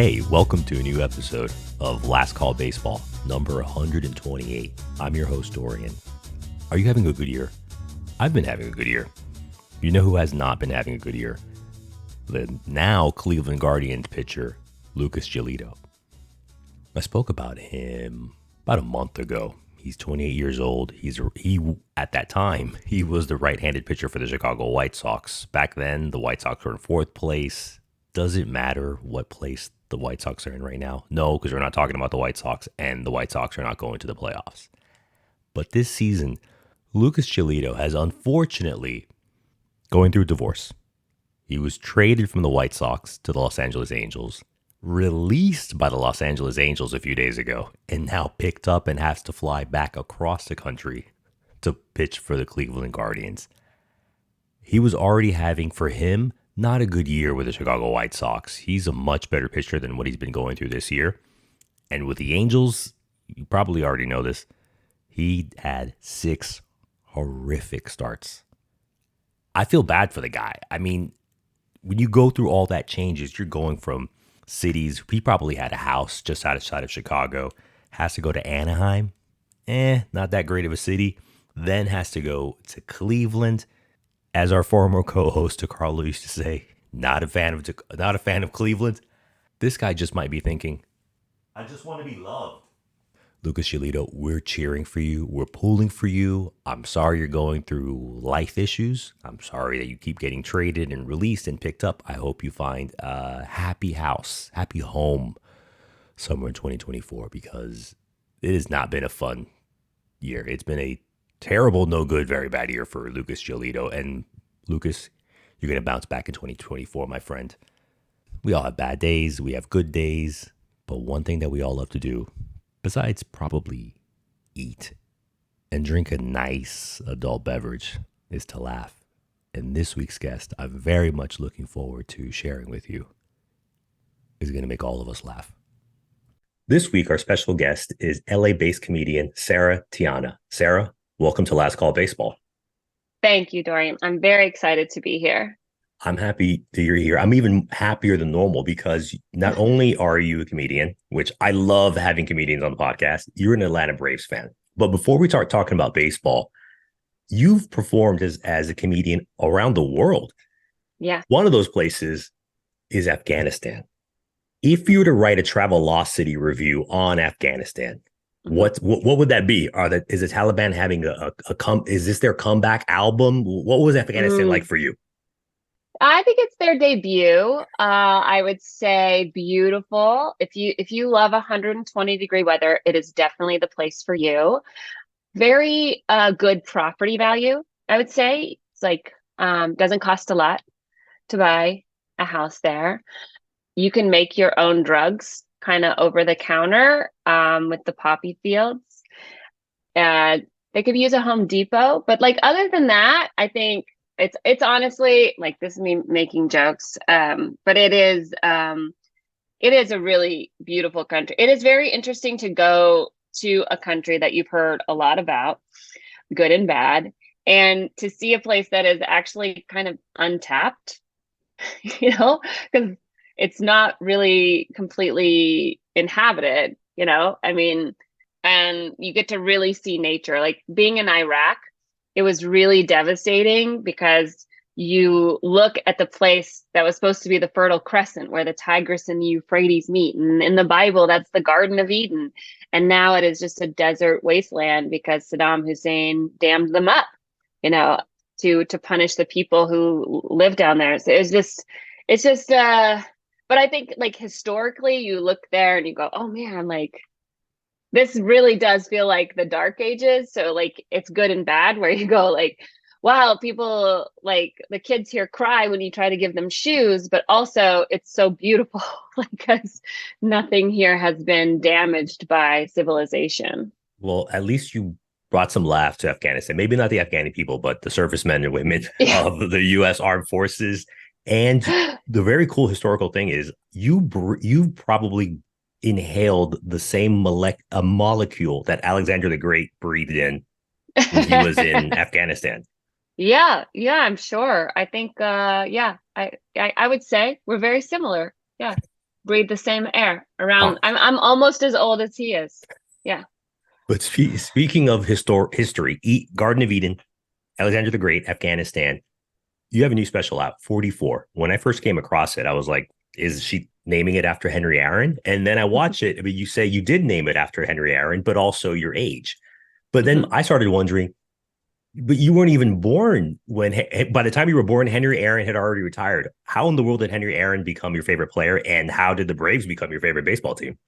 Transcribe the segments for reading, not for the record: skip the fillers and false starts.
Hey, welcome to a new episode of Last Call Baseball, number 128. I'm your host, Dorian. Are you having a good year? I've been having a good year. You know who has not been having a good year? The now Cleveland Guardians pitcher, Lucas Giolito. I spoke about him about a month ago. He's 28 years old. At that time, he was the right-handed pitcher for the Chicago White Sox. Back then, the White Sox were in fourth place. Does it matter what place the White Sox are in right now? No, because we're not talking about the White Sox, and the White Sox are not going to the playoffs. But this season, Lucas Giolito has unfortunately going through a divorce. He was traded from the White Sox to the Los Angeles Angels, released by the Los Angeles Angels a few days ago, and now picked up and has to fly back across the country to pitch for the Cleveland Guardians. He was already having, for him, not a good year with the Chicago White Sox. He's a much better pitcher than what he's been going through this year. And with the Angels, you probably already know this, he had 6 horrific starts. I feel bad for the guy. I mean, when you go through all that changes, you're going from cities. He probably had a house just outside of Chicago, has to go to Anaheim. Not that great of a city. Then has to go to Cleveland. As our former co-host Carlo used to say, not a fan of Cleveland. This guy just might be thinking, I just want to be loved. Lucas Giolito, we're cheering for you. We're pulling for you. I'm sorry you're going through life issues. I'm sorry that you keep getting traded and released and picked up. I hope you find a happy house, happy home somewhere in 2024, because it has not been a fun year. It's been a terrible, no good, very bad year for Lucas Giolito. And Lucas, you're going to bounce back in 2024, my friend. We all have bad days. We have good days. But one thing that we all love to do, besides probably eat and drink a nice adult beverage, is to laugh. And this week's guest, I'm very much looking forward to sharing with you, is going to make all of us laugh. This week, our special guest is LA-based comedian Sarah Tiana. Sarah, welcome to Last Call Baseball. Thank you, Dorian. I'm very excited to be here. I'm happy that you're here. I'm even happier than normal because not only are you a comedian, which I love having comedians on the podcast, you're an Atlanta Braves fan. But before we start talking about baseball, you've performed as a comedian around the world. Yeah. One of those places is Afghanistan. If you were to write a Travelocity review on Afghanistan, what would that be? Is the Taliban having is this their comeback album? What was Afghanistan like for you? I think it's their debut. I would say beautiful. If you love 120-degree weather, it is definitely the place for you. Very good property value, I would say. It's like doesn't cost a lot to buy a house there. You can make your own drugs kind of over the counter with the poppy fields. They could use a Home Depot, but like other than that, I think it's honestly, like, this is me making jokes, but it is a really beautiful country. It is very interesting to go to a country that you've heard a lot about, good and bad, and to see a place that is actually kind of untapped, because it's not really completely inhabited, I mean, and you get to really see nature. Like being in Iraq, it was really devastating because you look at the place that was supposed to be the Fertile Crescent where the Tigris and the Euphrates meet. And in the Bible, that's the Garden of Eden. And now it is just a desert wasteland because Saddam Hussein dammed them up, to punish the people who live down there. So it's just, but I think like historically you look there and you go, oh man, like this really does feel like the Dark Ages. So like it's good and bad where you go like, wow, people, like the kids here cry when you try to give them shoes, but also it's so beautiful because nothing here has been damaged by civilization. Well, at least you brought some laugh to Afghanistan. Maybe not the Afghani people, but the servicemen and women of the U.S. Armed Forces. And the very cool historical thing is you probably inhaled the same molecule that Alexander the Great breathed in when he was in Afghanistan. Yeah, I'm sure. I think I would say we're very similar. Yeah. breathe the same air Oh, around. I'm almost as old as he is. Yeah. but speaking of history, Garden of Eden, Alexander the Great, Afghanistan, you have a new special out, 44. When I first came across it, I was like, is she naming it after Henry Aaron? And then I watch it. I mean, you say you did name it after Henry Aaron, but also your age. But then Mhm. I started wondering, but you weren't even born when, by the time you were born, Henry Aaron had already retired. How in the world did Henry Aaron become your favorite player? And how did the Braves become your favorite baseball team?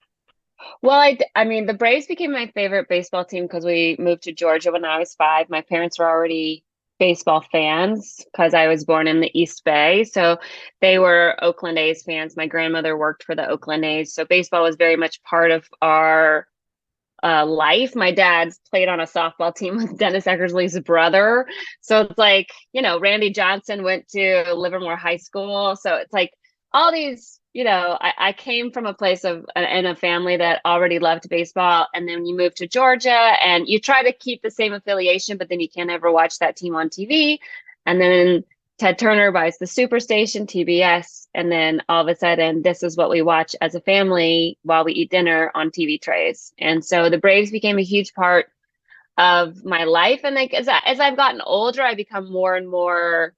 Well, I mean, the Braves became my favorite baseball team because we moved to Georgia when I was 5. My parents were already baseball fans because I was born in the East Bay. So they were Oakland A's fans. My grandmother worked for the Oakland A's. So baseball was very much part of our life. My dad's played on a softball team with Dennis Eckersley's brother. So it's like, Randy Johnson went to Livermore High School. So it's like all these, I came from a place of in a family that already loved baseball. And then you move to Georgia and you try to keep the same affiliation, but then you can't ever watch that team on TV. And then Ted Turner buys the Superstation, TBS, and then all of a sudden, this is what we watch as a family while we eat dinner on TV trays. And so the Braves became a huge part of my life. And like as I've gotten older, I become more and more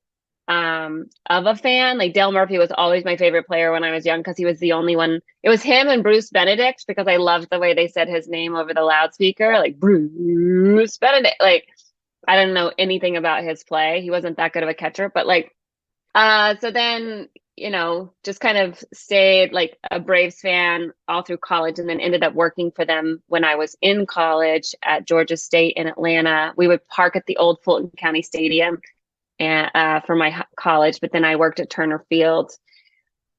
of a fan. Like Dale Murphy was always my favorite player when I was young because he was the only one. It was him and Bruce Benedict because I loved the way they said his name over the loudspeaker, like Bruce Benedict. Like I didn't know anything about his play. He wasn't that good of a catcher, but like so then, just kind of stayed like a Braves fan all through college and then ended up working for them when I was in college at Georgia State in Atlanta. We would park at the old Fulton County Stadium and for my college, but then I worked at Turner Field.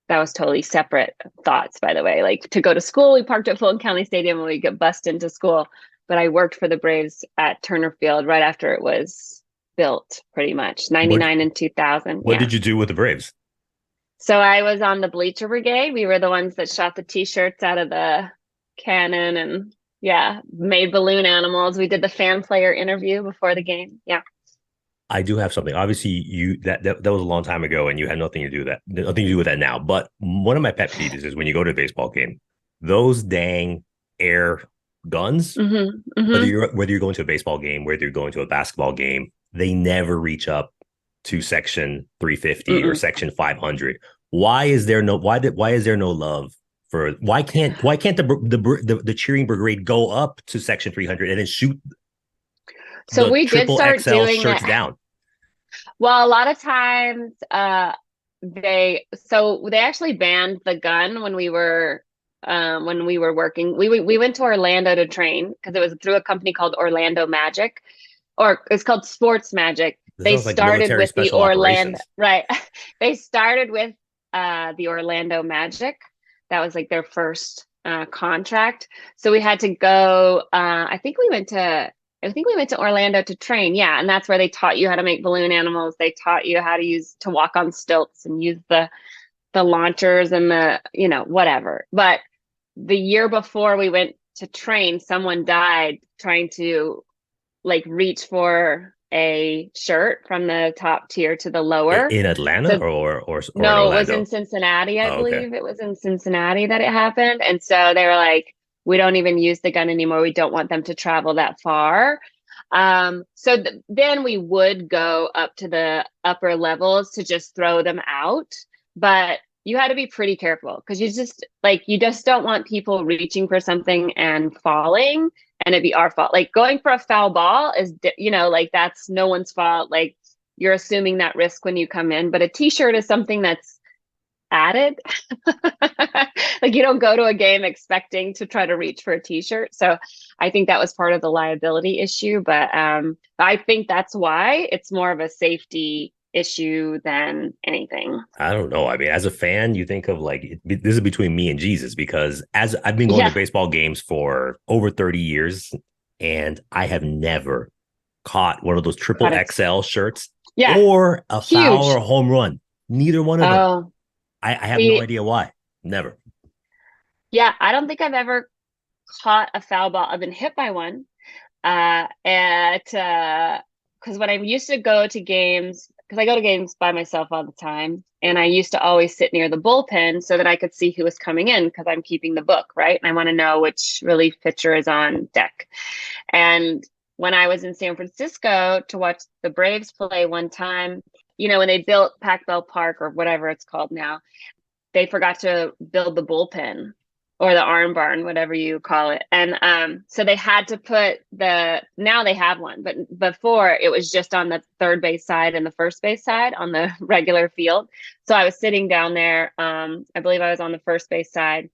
That was totally separate thoughts, by the way. Like to go to school, we parked at Fulton County Stadium and we get bussed into school. But I worked for the Braves at Turner Field right after it was built, pretty much What 99 and 2000. what Yeah. did you do with the Braves? So I was on the bleacher brigade. We were the ones that shot the t-shirts out of the cannon and yeah, made balloon animals. We did the fan player interview before the game. Yeah. I do have something. Obviously, that was a long time ago, and you had nothing to do that, nothing to do with that now. But one of my pet peeves is when you go to a baseball game, those dang air guns. Mm-hmm. Whether Mm-hmm. you're going to a baseball game, whether you're going to a basketball game, they never reach up to section 350 or Mm-mm. section 500. Why is there no love for why can't the cheering brigade go up to section 300 and then shoot So the we did triple start XL doing shirts that. down? Well, a lot of times they actually banned the gun when we were working. We went to Orlando to train because it was through a company called Orlando Magic, or it's called Sports Magic. This They sounds like started military with the special Orlando, operations. right. They started with the Orlando Magic. That was like their first contract. So we had to go I think we went to Orlando to train. Yeah, and that's where they taught you how to make balloon animals. They taught you how to walk on stilts and use the launchers and whatever. But the year before we went to train, someone died trying to like reach for a shirt from the top tier to the lower. In Atlanta So or in no, it was in Orlando? Cincinnati, I Oh, okay. believe. It was in Cincinnati that it happened. And so they were like, we don't even use the gun anymore. We don't want them to travel that far. Then we would go up to the upper levels to just throw them out. But you had to be pretty careful because you just don't want people reaching for something and falling and it'd be our fault. Like going for a foul ball is, like that's no one's fault. Like you're assuming that risk when you come in, but a t-shirt is something that's added. Like you don't go to a game expecting to try to reach for a t-shirt. So I think that was part of the liability issue, but I think that's why it's more of a safety issue than anything. I don't know. I mean, as a fan, you think of like this is between me and Jesus because as I've been going to Yeah, baseball games for over 30 years and I have never caught one of those triple caught it. XL shirts Yeah, or a foul or huge. a home run. Neither one of them. Oh, I have no see, idea why. Never. yeah, I don't think I've ever caught a foul ball. I've been hit by one. At because when I used to go to games, because I go to games by myself all the time. And I used to always sit near the bullpen so that I could see who was coming in because I'm keeping the book, right? And I want to know which relief pitcher is on deck. And when I was in San Francisco to watch the Braves play one time, when they built Pac Bell Park or whatever it's called now, they forgot to build the bullpen or the arm barn, whatever you call it. And so they had to put now they have one, but before it was just on the third base side and the first base side on the regular field. So I was sitting down there. I believe I was on the first base side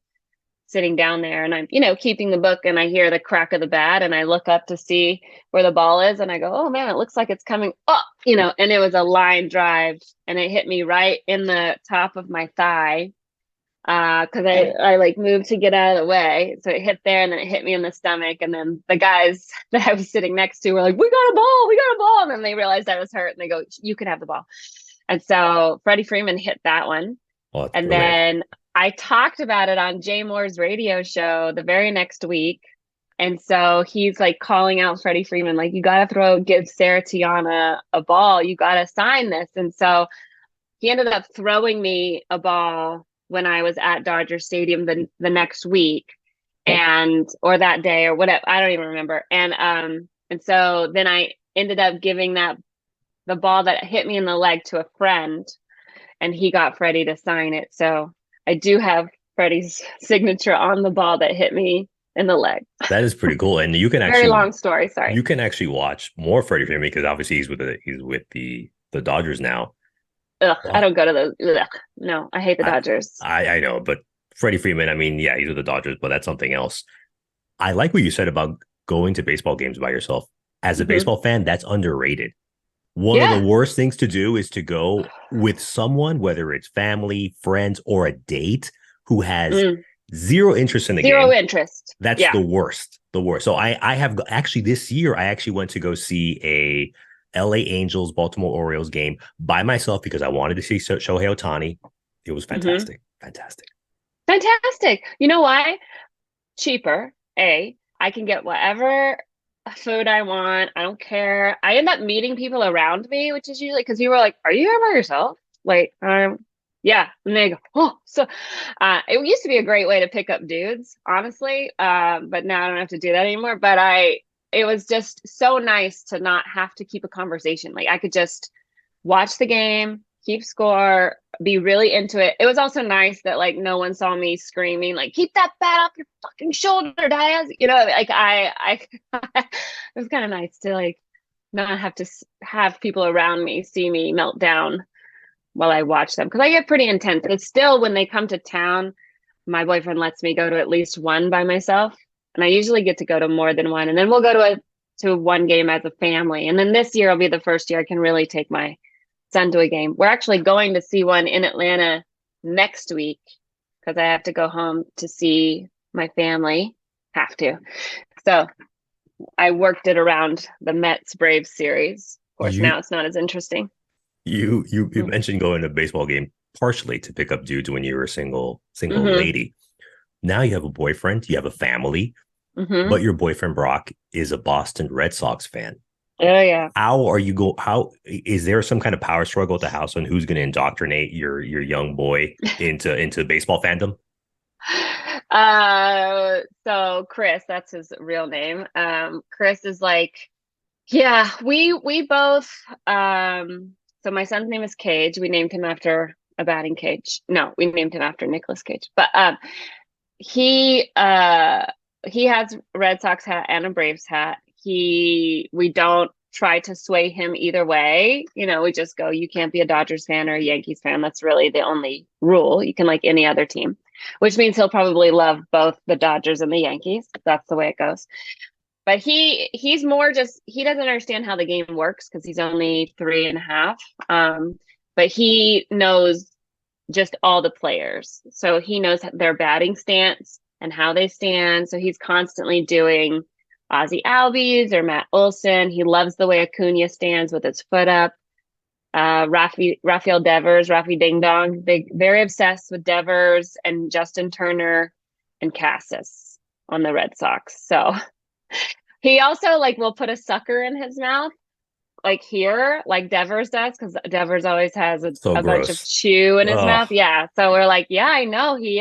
sitting down there, and I'm, keeping the book, and I hear the crack of the bat, and I look up to see where the ball is, and I go, oh man, it looks like it's coming up, and it was a line drive, and it hit me right in the top of my thigh. Because I like moved to get out of the way. So it hit there and then it hit me in the stomach. And then the guys that I was sitting next to were like, we got a ball. And then they realized I was hurt and they go, you can have the ball. And so Freddie Freeman hit that one. Oh, that's and brilliant. Then I talked about it on Jay Moore's radio show the very next week. And so he's like calling out Freddie Freeman, like, you got to give Sarah Tiana a ball. You got to sign this. And so he ended up throwing me a ball when I was at Dodger Stadium the next week or that day or whatever. I don't even remember. And so then I ended up giving the ball that hit me in the leg to a friend, and he got Freddie to sign it. So I do have Freddie's signature on the ball that hit me in the leg. That is pretty cool. And you can very long story. Sorry. You can actually watch more Freddie Freeman because obviously he's with the Dodgers now. Ugh, well, I don't go to those. Ugh, no, I hate the Dodgers. I know, but Freddie Freeman, I mean, yeah, he's with the Dodgers, but that's something else. I like what you said about going to baseball games by yourself. As a baseball fan, that's underrated. One of the worst things to do is to go with someone, whether it's family, friends, or a date, who has zero interest in the game. Zero interest. That's the worst. The worst. So I have actually this year, I actually went to go see a LA Angels, Baltimore Orioles game by myself because I wanted to see Shohei Ohtani. It was fantastic. Fantastic. You know why? Cheaper. I can get whatever food I want. I don't care. I end up meeting people around me, which is usually because you were like, are you here by yourself? Like, yeah. And they go, oh, so it used to be a great way to pick up dudes, honestly. But now I don't have to do that anymore. But it was just so nice to not have to keep a conversation. Like I could just watch the game, keep score, be really into it. It was also nice that like no one saw me screaming, like, keep that bat off your fucking shoulder, Diaz. Like it was kind of nice to like not have to have people around me see me melt down while I watch them. Cause I get pretty intense. But still, when they come to town, my boyfriend lets me go to at least one by myself. And I usually get to go to more than one. And then we'll go to one game as a family. And then this year will be the first year I can really take my son to a game. We're actually going to see one in Atlanta next week because I have to go home to see my family. Have to. So I worked it around the Mets Braves series. Of course, now it's not as interesting. You mentioned going to a baseball game partially to pick up dudes when you were a single lady. Now you have a boyfriend, you have a family, but your boyfriend Brock is a Boston Red Sox fan. Oh yeah. How is there some kind of power struggle at the house on who's going to indoctrinate your young boy into baseball fandom? So Chris, that's his real name. Chris is like, yeah, we both, so my son's name is Cage. We named him after a batting cage. No, we named him after Nicolas Cage, but, he has a Red Sox hat and a Braves hat. We don't try to sway him either way. We just go, you can't be a Dodgers fan or a Yankees fan. That's really the only rule. You can like any other team, which means he'll probably love both the Dodgers and the Yankees. That's the way it goes. But he's more just, he doesn't understand how the game works because he's only 3.5. But he knows just all the players. So he knows their batting stance and how they stand. So he's constantly doing Ozzie Albies or Matt Olson. He loves the way Acuna stands with his foot up. Rafael Devers, Rafi Ding Dong, very obsessed with Devers and Justin Turner and Cassis on the Red Sox. So he also like will put a sucker in his mouth like here, like Devers does, because Devers always has So a bunch of gross. chew in his Oh, mouth. Yeah. So we're like, yeah, I know he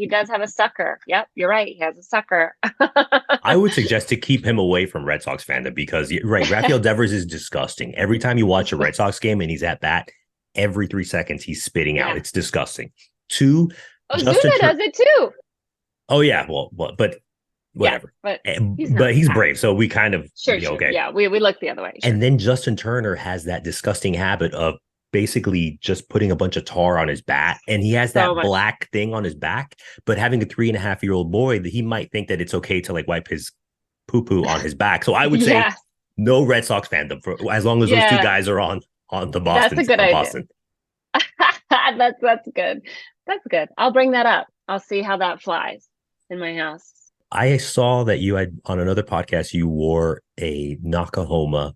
does have a sucker. Yep, you're right. He has a sucker. I would suggest to keep him away from Red Sox fandom because right, Rafael Devers is disgusting. Every time you watch a Red Sox game and he's at bat, every 3 seconds he's spitting out. Yeah. It's disgusting. Two, Justin Ozuna does it too. Oh yeah, well, but Yeah, whatever. but he's not But he's as brave, so we kind of sure, sure. okay. Yeah, we look the other way. Sure. And then Justin Turner has that disgusting habit of basically just putting a bunch of tar on his bat, and he has So that much. black thing on his back. But having a 3.5-year-old boy, that he might think that it's okay to like wipe his poo poo on his back. So I would say Yeah. no Red Sox fandom for as long as those two Yeah. guys are on the That's Boston a good on idea. Boston. That's good. That's good. I'll bring that up. I'll see how that flies in my house. I saw that you had on another podcast you wore a Nakahoma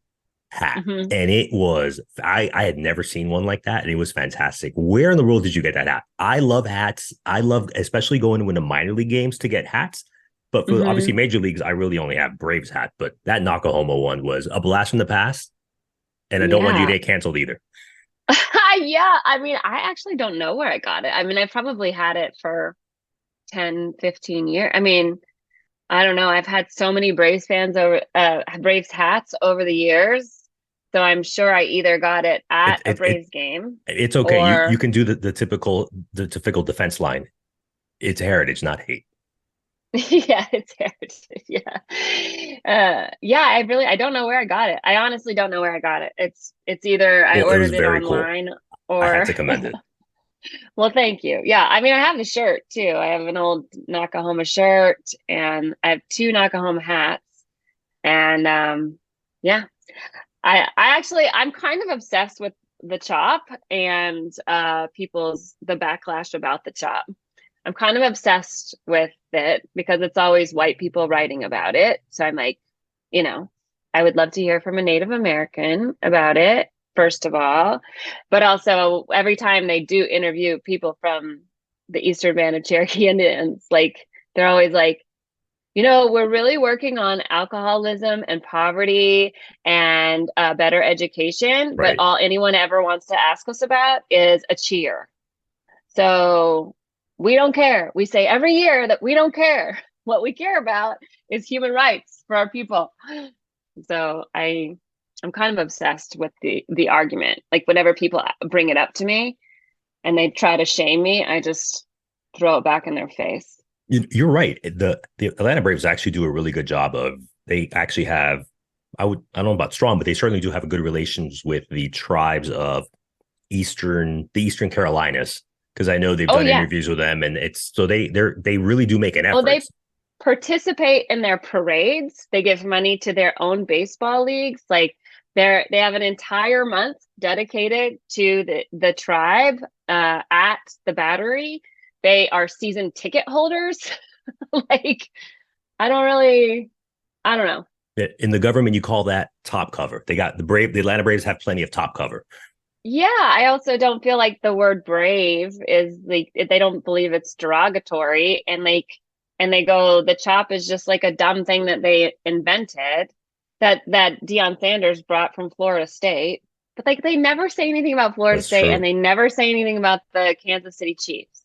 hat, Hmm. and it was I had never seen one like that, and it was fantastic. Where in the world did you get that hat? I love hats. I love especially going into minor league games to get hats. But for obviously Hmm. major leagues, I really only have Braves hat. But that Nakahoma one was a blast from the past, and I don't want you to Yeah. get canceled either. Yeah. I mean, I actually don't know where I got it. I mean, I probably had it for 10, 15 years. I mean, I don't know. I've had so many Braves hats over the years. So I'm sure I either got it It at a it, it Braves game it's okay. You or can do the typical defense line. It's heritage, not hate. yeah, it's heritage. Yeah. Yeah, I don't know where I got it. I honestly don't know where I got it. It's either I Well, it was ordered it very cool. online I have or to commend it. well, thank you. Yeah, I mean I have the shirt too. I have an old Nakahoma shirt and I have two Nakahoma hats. And yeah, I'm kind of obsessed with the chop and the backlash about the chop. I'm kind of obsessed with it because it's always white people writing about it. So I'm like, you know, I would love to hear from a Native American about it, first of all. But also, every time they do interview people from the Eastern Band of Cherokee Indians, like, they're always like, we're really working on alcoholism and poverty and better education, but Right. all anyone ever wants to ask us about is a cheer. So we don't care. We say every year that we don't care. What we care about is human rights for our people. So I'm kind of obsessed with the argument. Like whenever people bring it up to me and they try to shame me, I just throw it back in their face. You're right. The Atlanta Braves actually do a really good job of. They actually have. I don't know about strong, but they certainly do have a good relations with the tribes of the Eastern Carolinas, because I know they've Oh done yeah. interviews with them, and it's so they really do make an Well, effort. they participate in their parades. They give money to their own baseball leagues. Like they have an entire month dedicated to the tribe at the Battery. They are season ticket holders. Like I don't know. In the government, you call that top cover. They got the Atlanta Braves have plenty of top cover. Yeah, I also don't feel like the word brave is like they don't believe it's derogatory and they go the chop is just like a dumb thing that they invented that Deion Sanders brought from Florida State. But like they never say anything about Florida That's State and true. they never say anything about the Kansas City Chiefs.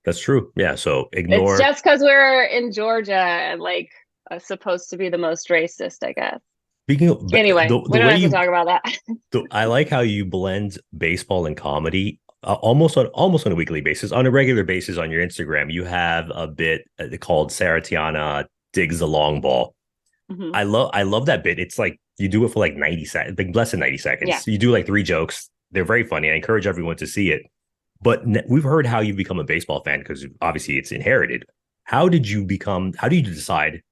That's true. Yeah. So It's ignore. just because we're in Georgia and like supposed to be the most racist, I guess. Speaking of Anyway, the we don't way have to you talk about that. I like how you blend baseball and comedy almost on a weekly basis. On a regular basis on your Instagram, you have a bit called Sarah Tiana digs the long ball. Hmm. I love that bit. It's like you do it for like 90 seconds, like less than 90 Yeah. seconds. You do like three jokes. They're very funny. I encourage everyone to see it. But we've heard how you've become a baseball fan because obviously it's inherited. How do you decide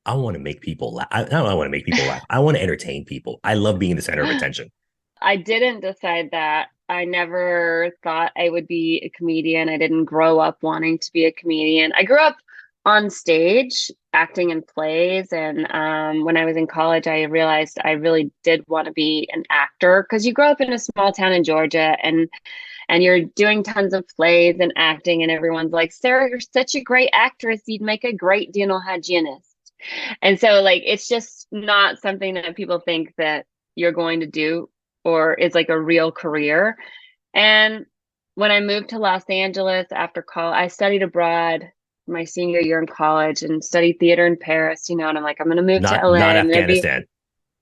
I want to make people laugh? I don't want to make people laugh. I want to entertain people. I love being the center of attention. I didn't decide that. I never thought I would be a comedian. I didn't grow up wanting to be a comedian. I grew up on stage acting in plays. And when I was in college, I realized I really did want to be an actor because you grow up in a small town in Georgia and you're doing tons of plays and acting, and everyone's like, Sarah, you're such a great actress. You'd make a great dental hygienist. And so, like, it's just not something that people think that you're going to do or is like a real career. And when I moved to Los Angeles after college, I studied abroad my senior year in college and studied theater in Paris, and I'm like, I'm going to move to Not LA. I'm going to be, Afghanistan.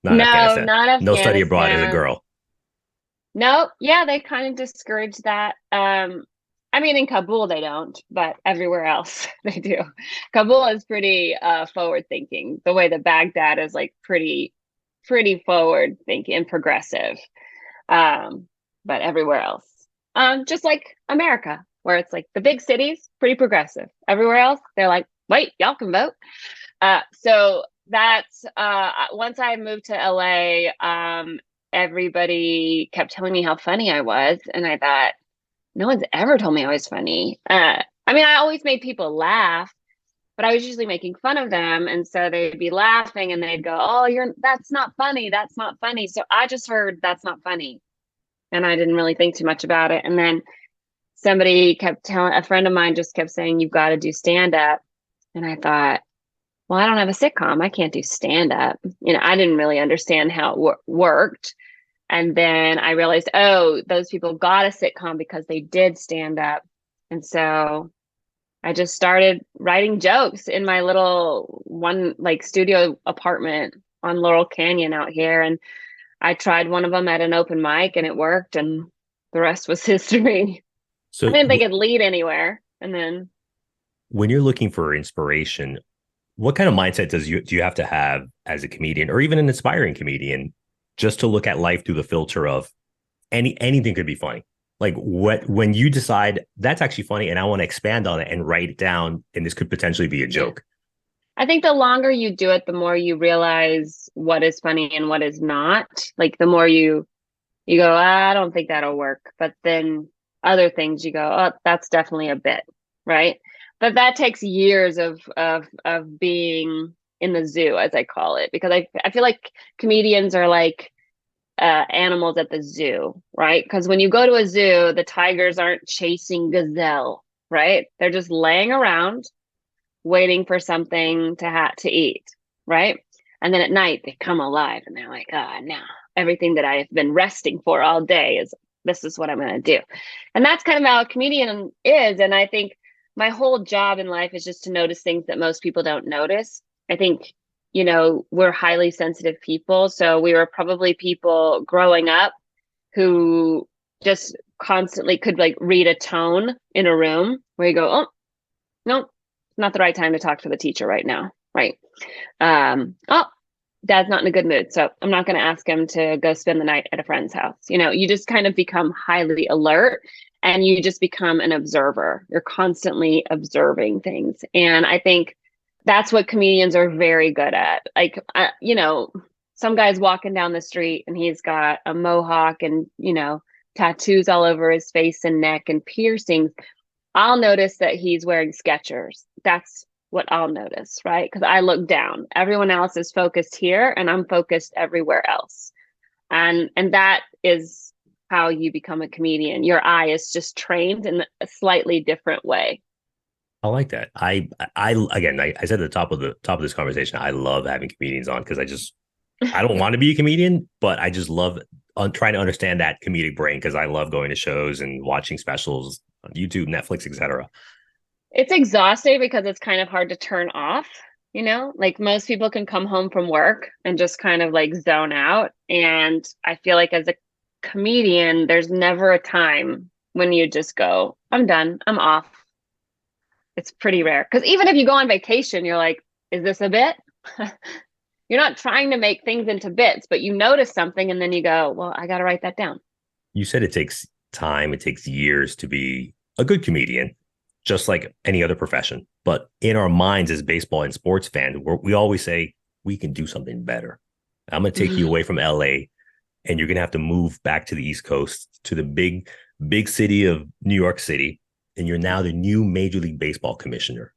Not no, Afghanistan. not No study abroad as a Afghanistan. girl. No, yeah, they kind of discourage that. I mean, in Kabul they don't, but everywhere else they do. Kabul is pretty forward thinking. The way that Baghdad is like pretty forward thinking and progressive. Um, but everywhere else, just like America, where it's like the big cities, pretty progressive. Everywhere else, they're like, wait, y'all can vote. So that's once I moved to LA, everybody kept telling me how funny I was, and I thought, no one's ever told me I was funny. I mean, I always made people laugh, but I was usually making fun of them, and so they'd be laughing, and they'd go, "Oh, that's not funny. That's not funny." So I just heard that's not funny, and I didn't really think too much about it. And then somebody kept telling a friend of mine just kept saying, "You've got to do stand up," and I thought, well, I don't have a sitcom. I can't do stand up. I didn't really understand how it worked. And then I realized, oh, those people got a sitcom because they did stand up. And so I just started writing jokes in my little one like studio apartment on Laurel Canyon out here. And I tried one of them at an open mic and it worked. And the rest was history. I So didn't think it'd lead anywhere. And then when you're looking for inspiration, what kind of mindset do you have to have as a comedian or even an aspiring comedian just to look at life through the filter of anything could be funny? Like when you decide that's actually funny and I want to expand on it and write it down and this could potentially be a joke. I think the longer you do it, the more you realize what is funny and what is not. Like the more you go, I don't think that'll work. But then other things you go, oh, that's definitely a bit, right? But that takes years of being in the zoo, as I call it, because I feel like comedians are like animals at the zoo, right? Because when you go to a zoo, the tigers aren't chasing gazelle, right? They're just laying around waiting for something to eat, right? And then at night they come alive and they're like, now everything that I've been resting for all day is this is what I'm going to do. And that's kind of how a comedian is. And I think my whole job in life is just to notice things that most people don't notice. I think, we're highly sensitive people. So we were probably people growing up who just constantly could like read a tone in a room where you go, oh, no, not the right time to talk to the teacher right now. Right. Oh, dad's not in a good mood. So I'm not going to ask him to go spend the night at a friend's house. You just kind of become highly alert and you just become an observer. You're constantly observing things. And I think that's what comedians are very good at. Like, some guy's walking down the street and he's got a mohawk and, tattoos all over his face and neck and piercings. I'll notice that he's wearing Skechers. That's what I'll notice, right? Because I look down. Everyone else is focused here and I'm focused everywhere else. And that is how you become a comedian. Your eye is just trained in a slightly different way. I like that. I said at the top of this conversation, I love having comedians on because I don't want to be a comedian, but I just love trying to understand that comedic brain because I love going to shows and watching specials on YouTube, Netflix, etc. It's exhausting because it's kind of hard to turn off, like most people can come home from work and just kind of like zone out. And I feel like as a comedian, there's never a time when you just go, I'm done, I'm off. It's pretty rare because even if you go on vacation, you're like, is this a bit? You're not trying to make things into bits, but you notice something and then you go, well, I got to write that down. You said it takes time, it takes years to be a good comedian, just like any other profession. But in our minds as baseball and sports fans, we always say we can do something better. I'm going to take you away from LA and you're going to have to move back to the East Coast to the big city of New York City. And you're now the new Major League Baseball commissioner.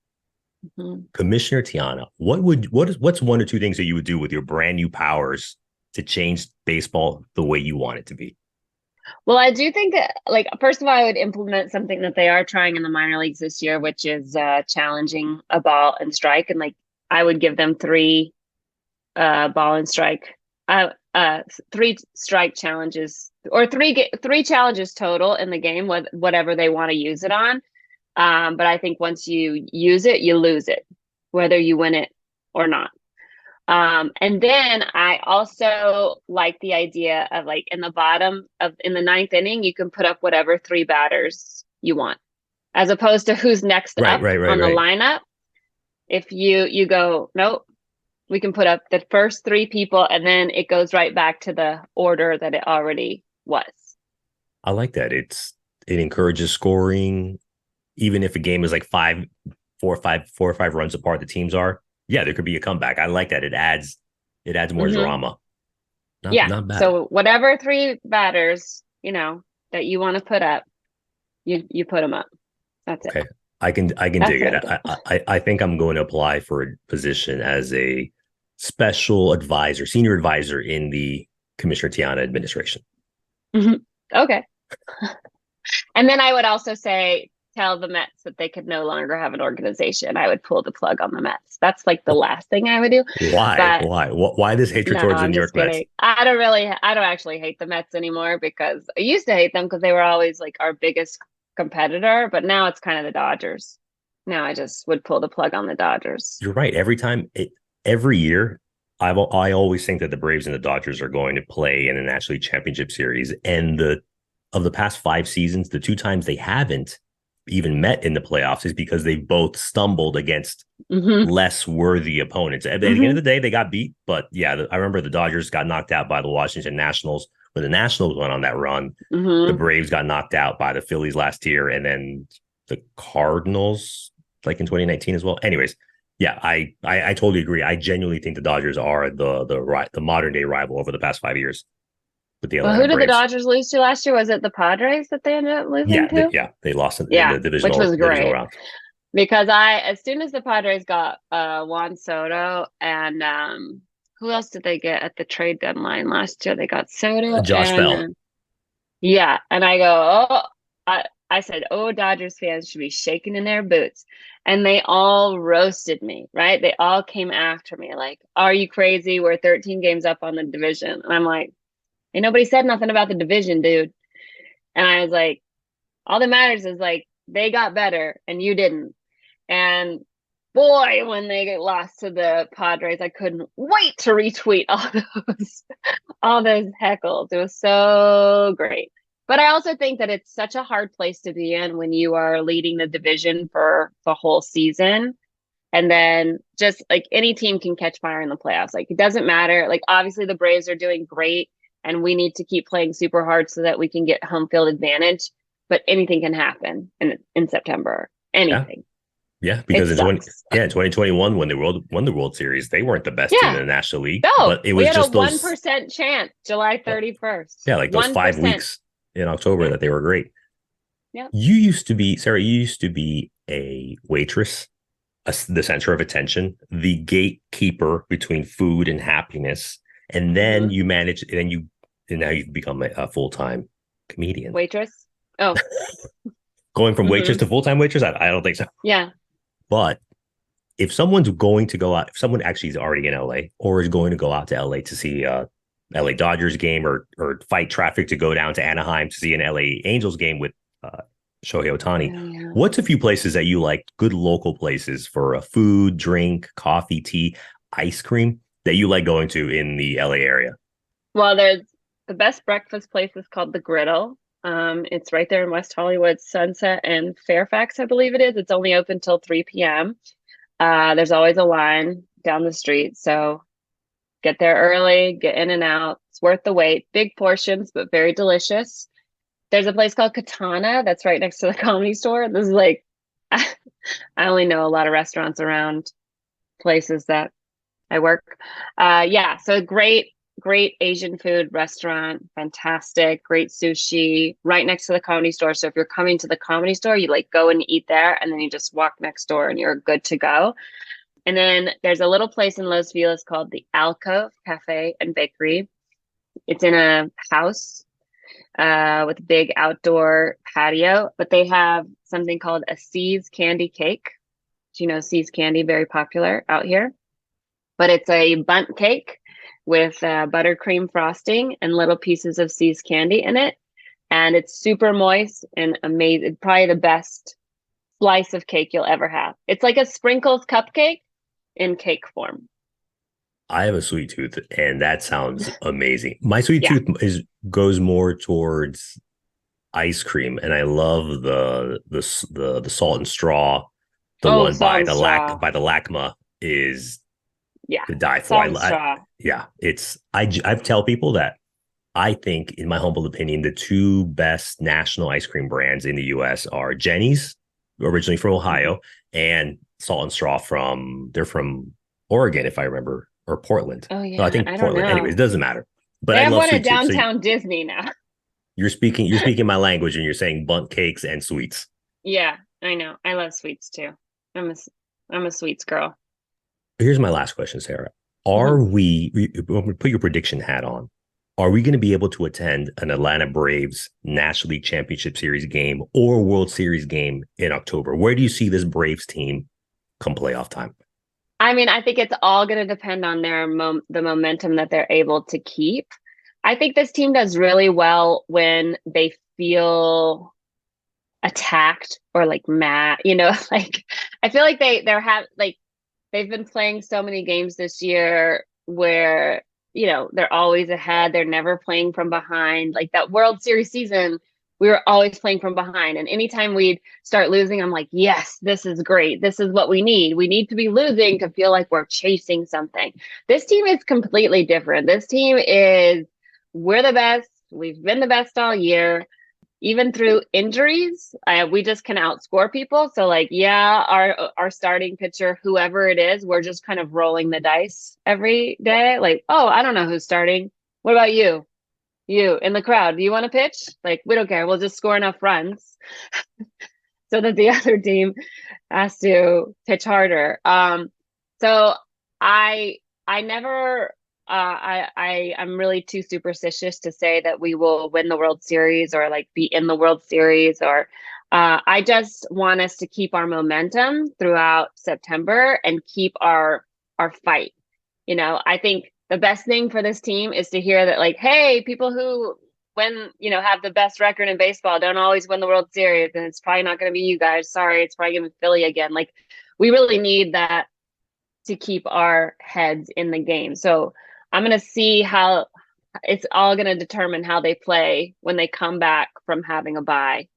Mm-hmm. Commissioner Tiana, what's one or two things that you would do with your brand new powers to change baseball the way you want it to be? Well, I do think that, like, first of all, I would implement something that they are trying in the minor leagues this year, which is challenging a ball and strike. And like, I would give them 3 ball and strike. three strike challenges or three challenges total in the game, whatever they want to use it on. But I think once you use it, you lose it, whether you win it or not. And then I also like the idea of like in the ninth inning, you can put up whatever three batters you want, as opposed to who's next up on the lineup. If you go, nope, we can put up the first three people and then it goes right back to the order that it already was. I like that. It encourages scoring, even if a game is like four or five runs apart, the teams are. Yeah, there could be a comeback. I like that. It adds more drama. Not bad. So whatever three batters, that you want to put up, you put them up. That's okay. It. I can dig it. I think I'm going to apply for a position as a special advisor, senior advisor in the Commissioner Tiana administration. Mm-hmm. Okay. And then I would also say, tell the Mets that they could no longer have an organization. I would pull the plug on the Mets. That's like the last thing I would do. Why? Why this hatred towards the New York Mets? I don't actually hate the Mets anymore, because I used to hate them because they were always like our biggest competitor, but now it's kind of the Dodgers. Now I just would pull the plug on the Dodgers. You're right. Every year, I always think that the Braves and the Dodgers are going to play in a National League Championship Series, and of the past 5 seasons, the 2 times they haven't even met in the playoffs is because they both stumbled against less worthy opponents. At the end of the day, they got beat. But yeah, I remember the Dodgers got knocked out by the Washington Nationals when the Nationals went on that run. The Braves got knocked out by the Phillies last year, and then the Cardinals, like in 2019 as well. Anyways, yeah, I totally agree. I genuinely think the Dodgers are the modern day rival over the past 5 years. Who did the Dodgers lose to last year? Was it the Padres that they ended up losing to? They lost in the divisional, which was great round. Because as soon as the Padres got Juan Soto and who else did they get at the trade deadline last year? They got Soto, Josh Bell. Yeah, and I go, I said, Dodgers fans should be shaking in their boots, and they all roasted me. Right? They all came after me, like, "Are you crazy? We're 13 games up on the division," and I'm like, ain't nobody said nothing about the division, dude. And I was like, all that matters is like they got better and you didn't. And boy, when they lost to the Padres, I couldn't wait to retweet all those heckles. It was so great. But I also think that it's such a hard place to be in when you are leading the division for the whole season. And then just like any team can catch fire in the playoffs. Like it doesn't matter. Like obviously the Braves are doing great, and we need to keep playing super hard so that we can get home field advantage. But anything can happen in September. Anything. Yeah, because in 2021, when they won the World Series, they weren't the best team in the National League. No, but it was we had just a 1% chance, July 31st. Yeah, like those 5 weeks in October that they were great. Yeah. Sarah, you used to be a waitress, the center of attention, the gatekeeper between food and happiness. And then you managed, and now you've become a full-time comedian. Waitress? Oh. Going from waitress to full-time waitress? I don't think so. Yeah. But if someone's going to go out, if someone actually is already in LA or is going to go out to LA to see a LA Dodgers game or fight traffic to go down to Anaheim to see an LA Angels game with Shohei Ohtani, what's a few places that you like, good local places for a food, drink, coffee, tea, ice cream that you like going to in the LA area? Well, there's the best breakfast place is called The Griddle. It's right there in West Hollywood, Sunset and Fairfax, I believe it is. It's only open till 3 p.m. There's always a line down the street, so get there early, get in and out. It's worth the wait. Big portions, but very delicious. There's a place called Katana that's right next to the Comedy Store. This is like, I only know a lot of restaurants around places that I work. So great Asian food restaurant, fantastic, great sushi, right next to the Comedy Store. So if you're coming to the Comedy Store, you like go and eat there, and then you just walk next door and you're good to go. And then there's a little place in Los Feliz called the Alcove Cafe and Bakery. It's in a house with a big outdoor patio, but they have something called a See's candy cake. Do you know See's candy? Very popular out here. But it's a bundt cake with buttercream frosting and little pieces of See's candy in it. And it's super moist and amazing. Probably the best slice of cake you'll ever have. It's like a sprinkles cupcake in cake form. I have a sweet tooth, and that sounds amazing. My sweet Yeah. tooth goes more towards ice cream, and I love the salt and straw. The Oh, one salt and straw. by the LACMA is Yeah. to die for. Salt and straw. Yeah, I tell people that I think, in my humble opinion, the two best national ice cream brands in the U.S. are Jenny's, originally from Ohio, and Salt and Straw they're from Oregon, if I remember, or Portland. Oh No, I yeah, think I don't Portland. Anyways, it know. doesn't matter. But They I have love one at sweet tooth. So downtown Disney now. you're speaking my language, and you're saying bunt cakes and sweets. Yeah, I know. I love sweets too. I'm a I'm a sweets girl. Here's my last question, Sarah. Mhm. Are when we put your prediction hat on, are we going to be able to attend an Atlanta Braves National League Championship Series game or World Series game in October? Where do you see this Braves team come playoff time? I mean, I think it's all going to depend on the momentum that they're able to keep. I think this team does really well when they feel attacked or like mad, like I feel like they've been playing so many games this year where, they're always ahead. They're never playing from behind. Like that World Series season, we were always playing from behind. And anytime we'd start losing, I'm like, yes, this is great. This is what we need. We need to be losing to feel like we're chasing something. This team is completely different. We're the best. We've been the best all year even through injuries, we just can outscore people. So like, yeah, our starting pitcher, whoever it is, we're just kind of rolling the dice every day. Like, oh, I don't know who's starting. What about you? You in the crowd, do you want to pitch? Like, we don't care. We'll just score enough runs so that the other team has to pitch harder. So I I never I'm really too superstitious to say that we will win the World Series or like be in the World Series or I just want us to keep our momentum throughout September and keep our fight. I think the best thing for this team is to hear that like, hey, people who have the best record in baseball don't always win the World Series, and it's probably not going to be you guys. Sorry, it's probably going to be Philly again. Like, we really need that to keep our heads in the game. So I'm going to see how it's all going to determine how they play when they come back from having a bye.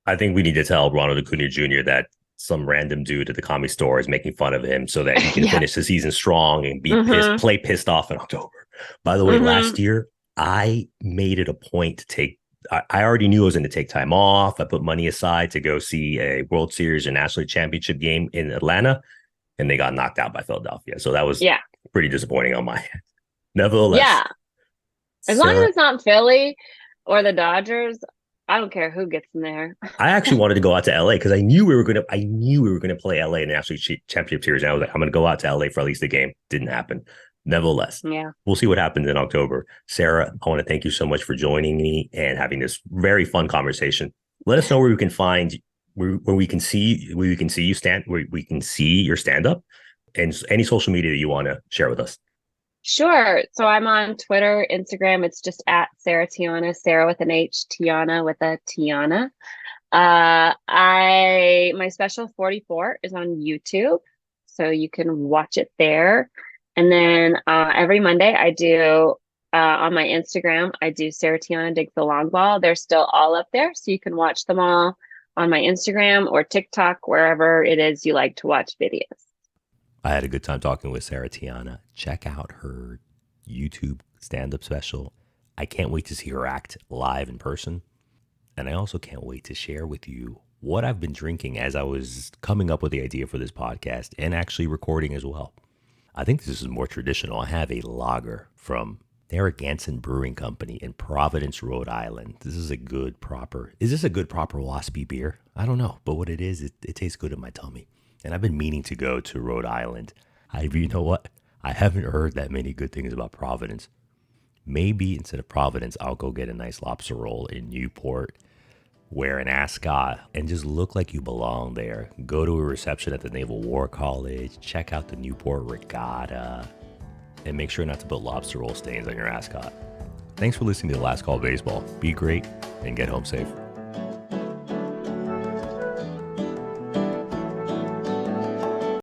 I think we need to tell Ronald Acuna Jr. that some random dude at the comedy store is making fun of him so that he can Yeah. finish the season strong and Mm-hmm. play pissed off in October. By the way, last year I made it a point to take. I already knew I was going to take time off. I put money aside to go see a World Series or National League Championship game in Atlanta, and they got knocked out by Philadelphia. So that was pretty disappointing on my end. Nevertheless, Yeah. As long as Sarah, it's not Philly or the Dodgers, I don't care who gets in there. I actually wanted to go out to LA because I knew we were gonna play LA in the National Championship Series. And I was like, I'm gonna go out to LA for at least a game. Didn't happen. Nevertheless, Yeah. we'll see what happens in October. Sarah, I want to thank you so much for joining me and having this very fun conversation. Let us know where we can find where we can see where we can see your stand up and any social media that you want to share with us. Sure. So I'm on Twitter, Instagram. It's just at Sarah Tiana, Sarah with an H, Tiana with a Tiana. My special 44 is on YouTube, so you can watch it there. And then every Monday I do on my Instagram, I do Sarah Tiana Digs the Long Ball. They're still all up there, so you can watch them all on my Instagram or TikTok, wherever it is you like to watch videos. I had a good time talking with Sarah Tiana. Check out her YouTube stand-up special. I can't wait to see her act live in person. And I also can't wait to share with you what I've been drinking as I was coming up with the idea for this podcast and actually recording as well. I think this is more traditional. I have a lager from Narragansett Brewing Company in Providence, Rhode Island. Is this a good proper waspy beer? I don't know, but what it is, it tastes good in my tummy. And I've been meaning to go to Rhode Island. You know what? I haven't heard that many good things about Providence. Maybe instead of Providence, I'll go get a nice lobster roll in Newport, wear an ascot, and just look like you belong there. Go to a reception at the Naval War College, check out the Newport Regatta, and make sure not to put lobster roll stains on your ascot. Thanks for listening to Last Call Baseball. Be great and get home safe.